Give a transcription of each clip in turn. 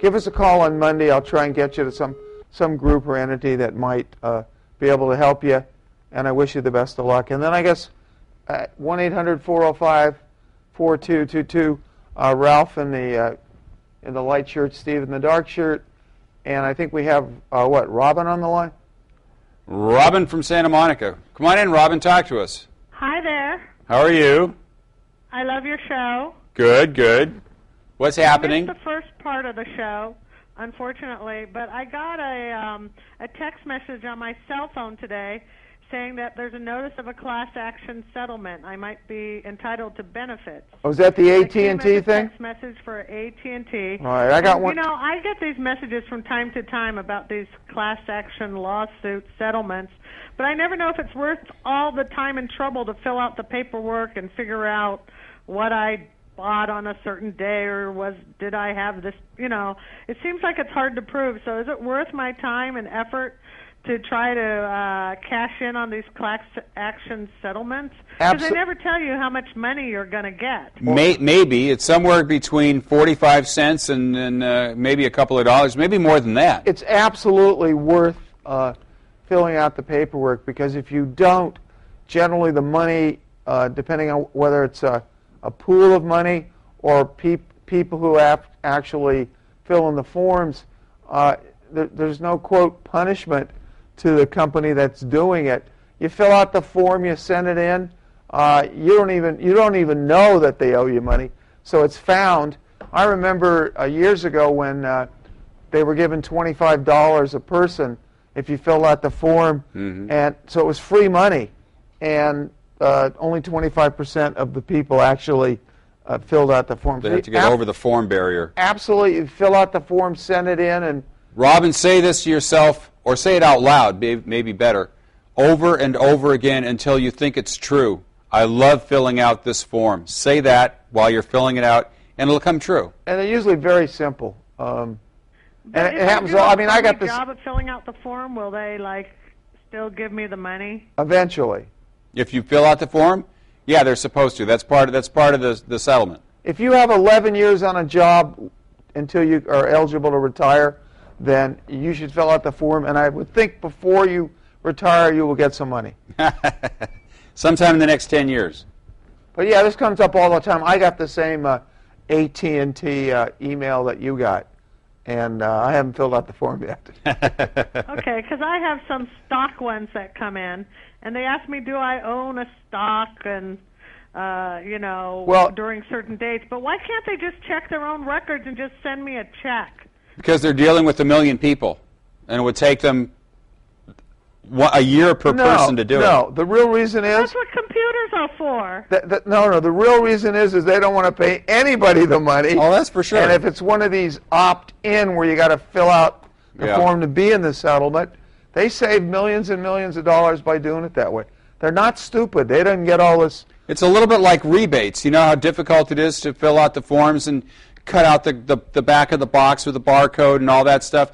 give us a call on Monday. I'll try and get you to some group or entity that might be able to help you, and I wish you the best of luck. And then I guess 1-800-405-4222, Ralph in the light shirt, Steve in the dark shirt, and I think we have, Robin on the line? Robin from Santa Monica. Come on in, Robin, talk to us. Hi there. How are you? I love your show. Good, good. What's happening? I missed the first part of the show, unfortunately, but I got a text message on my cell phone today saying that there's a notice of a class action settlement. I might be entitled to benefits. Oh, is that the AT&T thing? Text message for AT&T. All right, I got one. You know, I get these messages from time to time about these class action lawsuit settlements, but I never know if it's worth all the time and trouble to fill out the paperwork and figure out what I bought on a certain day, or did I have this, it seems like it's hard to prove. So is it worth my time and effort to try to cash in on these class action settlements? Because they never tell you how much money you're going to get. Maybe. It's somewhere between 45 cents and maybe a couple of dollars, maybe more than that. It's absolutely worth filling out the paperwork, because if you don't, generally the money, depending on whether it's a pool of money or people who actually fill in the forms, there's no, quote, punishment to the company that's doing it. You fill out the form, you send it in, you don't even know that they owe you money, so it's found. I remember years ago when they were given $25 a person if you filled out the form, and so it was free money, and only 25% of the people actually filled out the form. They have to get over the form barrier. Absolutely. You fill out the form, send it in, and Robin, say this to yourself, or say it out loud, maybe better, over and over again until you think it's true. I love filling out this form. Say that while you're filling it out, and it'll come true. And they're usually very simple. And it happens. I got this job of filling out the form. Will they still give me the money? Eventually. If you fill out the form, yeah, they're supposed to. That's part of the settlement. If you have 11 years on a job until you are eligible to retire, then you should fill out the form, and I would think before you retire you will get some money. Sometime in the next 10 years. But yeah, this comes up all the time. I got the same AT&T email that you got, and I haven't filled out the form yet. Okay, because I have some stock ones that come in, and they ask me, do I own a stock, and during certain dates. But why can't they just check their own records and just send me a check? Because they're dealing with 1 million people, and it would take them a year per person to do it. No, the real reason is... That's what computers are for. No, the real reason is they don't want to pay anybody the money. Oh, that's for sure. And if it's one of these opt-in where you got to fill out the form to be in the settlement, they save millions and millions of dollars by doing it that way. They're not stupid. They don't get all this... It's a little bit like rebates. You know how difficult it is to fill out the forms and cut out the back of the box with the barcode and all that stuff.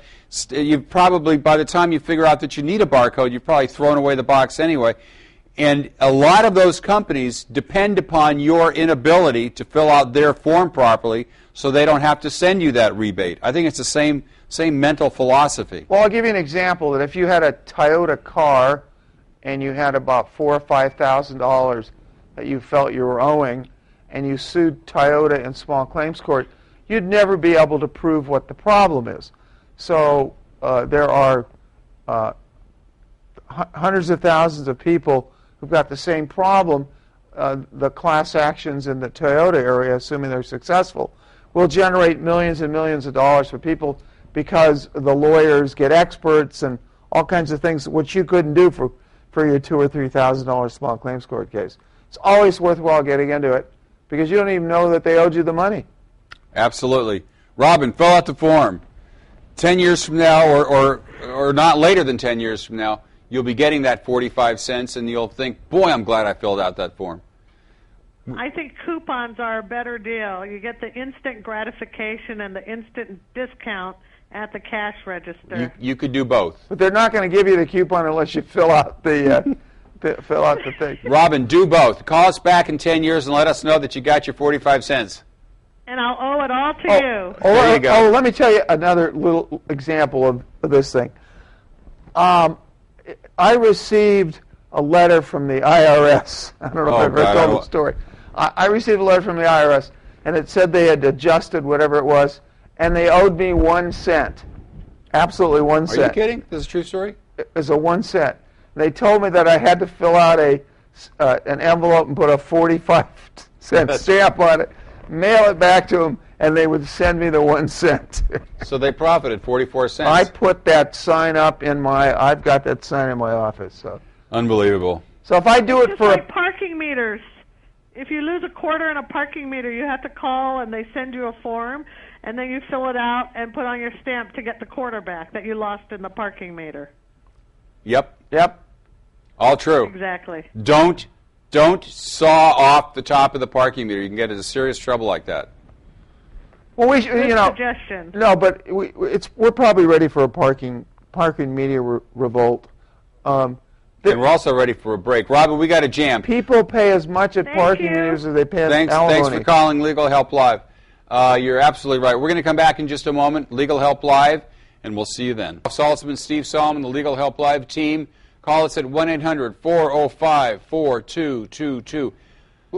You probably, by the time you figure out that you need a barcode, you've probably thrown away the box anyway. And a lot of those companies depend upon your inability to fill out their form properly, so they don't have to send you that rebate. I think it's the same mental philosophy. Well, I'll give you an example that if you had a Toyota car and you had about $4,000 or $5,000 that you felt you were owing, and you sued Toyota in small claims court, you'd never be able to prove what the problem is. So there are hundreds of thousands of people who've got the same problem. The class actions in the Toyota area, assuming they're successful, will generate millions and millions of dollars for people because the lawyers get experts and all kinds of things which you couldn't do for your $2,000 or $3,000 small claims court case. It's always worthwhile getting into it because you don't even know that they owed you the money. Absolutely. Robin, fill out the form. 10 years from now, or not later than 10 years from now, you'll be getting that 45 cents, and you'll think, boy, I'm glad I filled out that form. I think coupons are a better deal. You get the instant gratification and the instant discount at the cash register. You could do both. But they're not going to give you the coupon unless you fill out the fill out the thing. Robin, do both. Call us back in 10 years and let us know that you got your 45 cents. and I'll owe it all to you. There you go. Let me tell you another little example of this thing. I received a letter from the IRS. I don't know if I've ever told the story. I received a letter from the IRS, and it said they had adjusted whatever it was, and they owed me 1 cent. Absolutely 1 cent. Are you kidding? This is a true story? It was a 1 cent. They told me that I had to fill out an envelope and put a 45-cent stamp on it, mail it back to them, and they would send me the 1 cent. So they profited 44 cents. I put that sign up I've got that sign in my office. So. Unbelievable. So if I do it Just for like parking meters. If you lose a quarter in a parking meter, you have to call and they send you a form, and then you fill it out and put on your stamp to get the quarter back that you lost in the parking meter. Yep. All true. Exactly. Don't saw off the top of the parking meter. You can get into serious trouble like that. well, we Good you know suggestion. no, but we're probably ready for a parking media revolt. And we're also ready for a break. Robin, we got a jam. People pay as much at Thank parking you. meters as they pay at Thanks alimony. for calling Legal Help Live. You're absolutely right. We're going to come back in just a moment, Legal Help Live, and we'll see you then. Saltzman, Steve Solomon, the Legal Help Live team. Call us at 1-800-405-4222.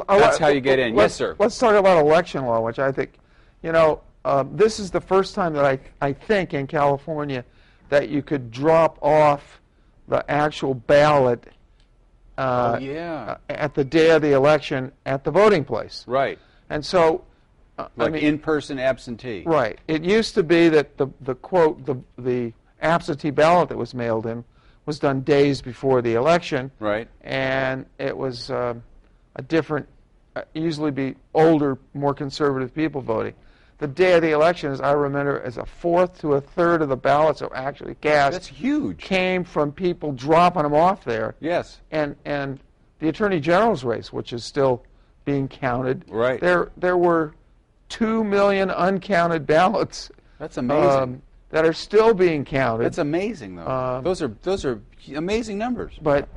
That's how you get in. Yes, sir. Let's talk about election law, which I think, this is the first time that I think in California that you could drop off the actual ballot at the day of the election at the voting place. Right. And so, in-person absentee. Right. It used to be that the quote, the absentee ballot that was mailed in was done days before the election. Right. And it was a different, usually be older, more conservative people voting. The day of the election, as I remember, as a fourth to a third of the ballots that were actually cast. That's huge. Came from people dropping them off there. Yes. And the Attorney General's race, which is still being counted. Right. There were 2 million uncounted ballots. That's amazing. That are still being counted. That's amazing, though. Those are amazing numbers. But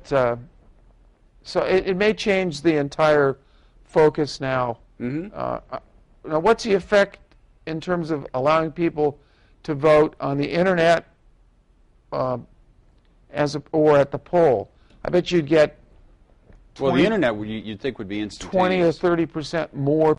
so it may change the entire focus now. Mm-hmm. Now, what's the effect in terms of allowing people to vote on the internet or at the poll? I bet you'd get Well, the internet you'd think would be instantaneous. 20 or 30% more